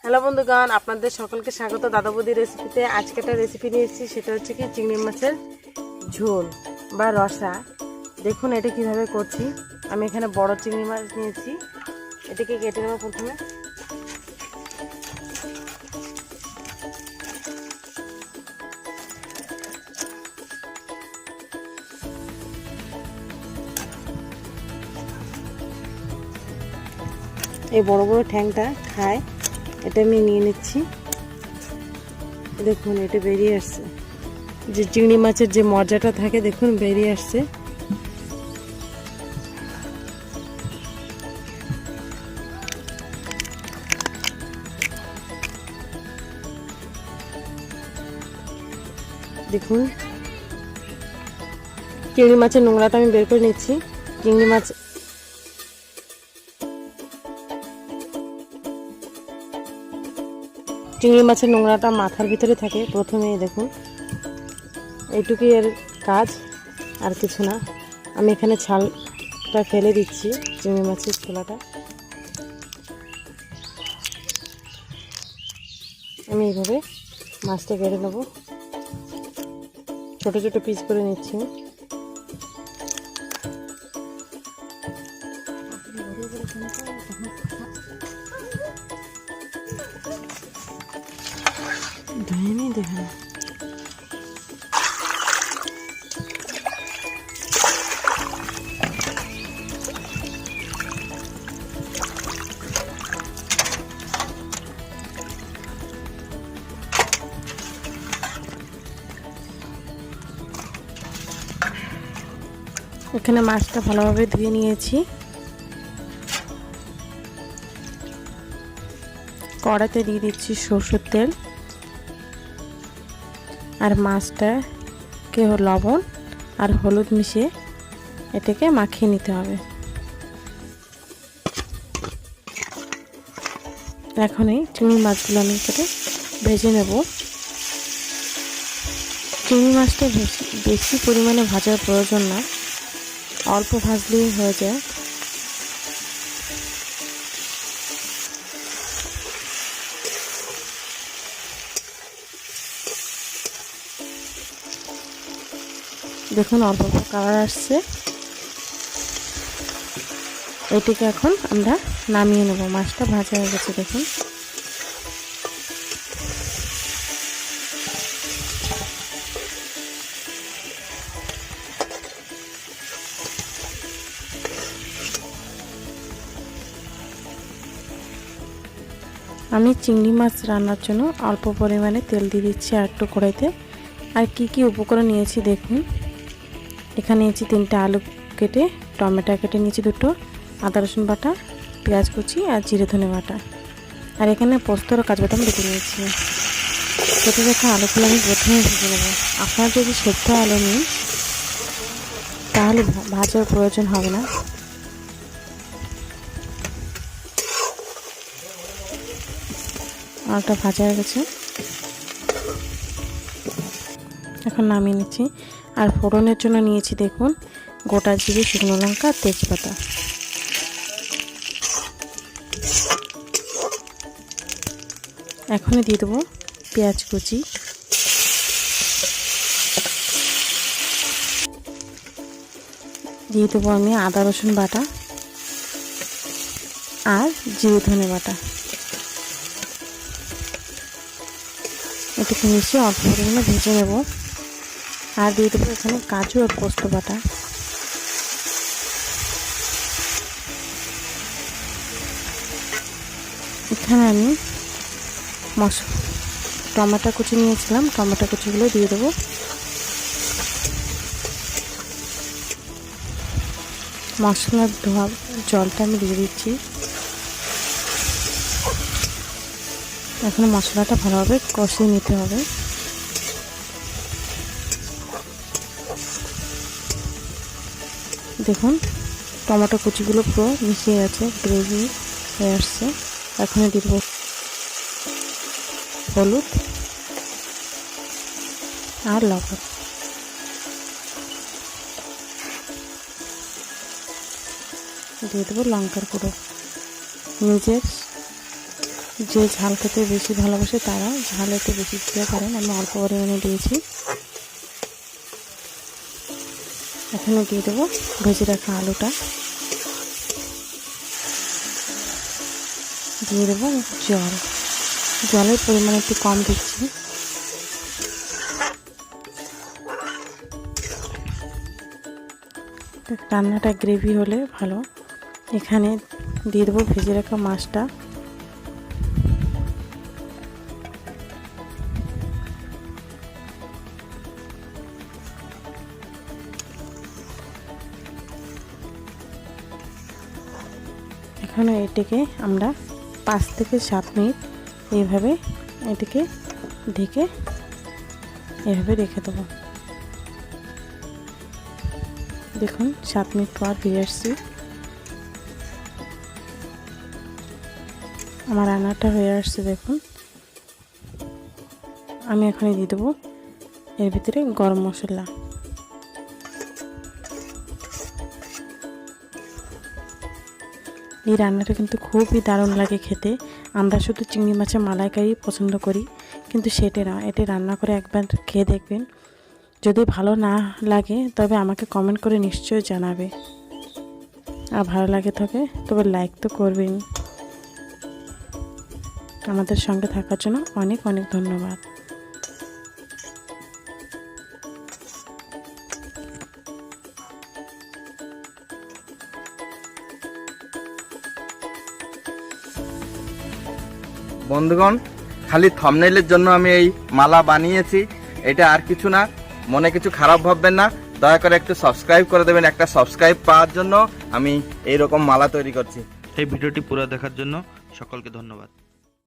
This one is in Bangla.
হ্যালো বন্ধুগণ, আপনাদের সকলকে স্বাগত দাদা বৌদি রেসিপিতে। আজকে একটা রেসিপি নিয়ে এসেছি, সেটা হচ্ছে কি চিংড়ি মাছের ঝোল বা রসা। দেখুন এটা কিভাবে করছি। আমি এখানে বড় চিংড়ি মাছ নিয়েছি, এটাকে কেটে নেব প্রথমে। এই বড় বড় ঠ্যাংটা খায়, এটা আমি নিয়ে নিচ্ছি। দেখুন এটা বেরিয়ে আসছে, যে চিংড়ি মাছের যে মজাটা থাকে দেখুন বেরিয়ে আসছে। দেখুন চিংড়ি মাছের নোংরাটা আমি বের করে নিচ্ছি। চিংড়ি মাছের নোংরাটা মাথার ভিতরে থাকে। প্রথমে দেখুন এইটুকুই এর কাজ, আর কিছু না। আমি এখানে ছালটা ফেলে দিচ্ছি, চিংড়ি মাছের ছোলাটা। আমি এইভাবে মাছটা কেটে নেব, ছোট ছোট পিস করে নিচ্ছি। ধুয়ে দেখুন এখানে মাছটা ভালোভাবে ধুয়ে নিয়েছি। কড়াতে দিয়ে দিচ্ছি সরষের তেল, আর মাছটাকে লবণ আর হলুদ মিশিয়ে এটাকে মাখিয়ে নিতে হবে। এখন এই চিংড়ি মাছগুলো আমি কেটে ভেজে নেব। চিংড়ি মাছটা বেশি পরিমাণে ভাজার প্রয়োজন না, অল্প ভাজলেই হয়ে যায়। দেখুন অল্প অল্প কালার আসছে। এটিকে এখন আমরা নামিয়ে নেব। মাছটা ভাজা হয়ে গেছে দেখুন। আমি চিংড়ি মাছ রান্নার জন্য অল্প পরিমাণে তেল দিয়ে দিচ্ছি আর একটু কড়াইতে। আর কি কি উপকরণ নিয়েছি দেখুন। এখানে নিয়েছি 3টে আলু কেটে, টমেটো কেটে নিয়েছি 2টো, আদা রসুন বাটা, পেঁয়াজ কুচি আর জিরে ধনে বাটা। আর এখানে পোস্ত আর কাজবাদাম বেটে নিয়েছি। কেটে রাখা আলুগুলো আমি প্রথমে ভেজে নেব। আপনারা যদি সেদ্ধ আলু নিন তাহলে ভাজার প্রয়োজন হবে না। আলুটা ভাজা হয়ে গেছে, এখন নামিয়ে নিচ্ছি। আর ফোড়নের জন্য নিয়েছি দেখুন গোটা জিরে, শুকনো লঙ্কা, তেজপাতা। এখন দিয়ে দেবো পেঁয়াজ কুচি, দিয়ে দেবো আমি আদা রসুন বাটা আর জিরে ধনে বাটা। এটাকে মিশিয়ে অল্প পরিমাণে ভেজে নেব। আর দিয়ে দেবো এখানে কাজু আর পোস্ত বাটা। এখানে আমি টমেটো কুচি নিয়েছিলাম, টমেটো কুচিগুলো দিয়ে দেবো। মশলার ধোয়া জলটা আমি দিয়ে দিচ্ছি। এখন মশলাটা ভালোভাবে কষিয়ে নিতে হবে। দেখুন টমেটো কুচিগুলো পুরো মিশিয়ে গেছে, গ্রেভি হয়ে আসছে। এখন দিয়ে দেবো হলুদ আর লবণ। দিয়ে দেবো লঙ্কার গুঁড়ো, নিজের যে ঝাল খেতে বেশি ভালোবাসে তারা ঝাল একটু বেশি দিতে পারেন। আমি অল্প পরিমাণে দিয়েছি। এখানে দিয়ে দেবো ভেজে রাখা আলুটা, দিয়ে দেবো জল। জলের পরিমাণ একটু কম দিচ্ছি। রান্নাটা গ্রেভি হলে ভালো। এখানে দিয়ে দেবো ভেজে রাখা মাছটা। এখানে এটিকে আমরা 5 থেকে 7 মিনিট এইভাবে এটিকে ঢেকে এভাবে রেখে দেবো। দেখুন 7 মিনিট পর ফিরে আসছি। আমার রান্নাটা হয়ে আসছে। দেখুন আমি এখানে দিয়ে দেবো এর ভিতরে গরম মশলা। এই রান্নাটা কিন্তু খুবই দারুণ লাগে খেতে। আমরা শুধু চিংড়ি মাছের মালাইকারি পছন্দ করি, কিন্তু সেটা না, এটি রান্না করে একবার খেয়ে দেখবেন। যদি ভালো না লাগে তবে আমাকে কমেন্ট করে নিশ্চয়ই জানাবে। আর ভালো লাগে তবে লাইক তো করবেন। আমাদের সঙ্গে থাকার জন্য অনেক অনেক ধন্যবাদ। বন্ধুগণ, খালি থাম্বনেইলের জন্য আমি এই মালা বানিয়েছি, এটা আর কিছু না। মনে কিছু খারাপ ভাববেন না, দয়া করে একটু সাবস্ক্রাইব করে দেবেন। একটা সাবস্ক্রাইব পাওয়ার জন্য আমি এই রকম মালা তৈরি করছি। এই ভিডিওটি পুরো দেখার জন্য সকলকে ধন্যবাদ।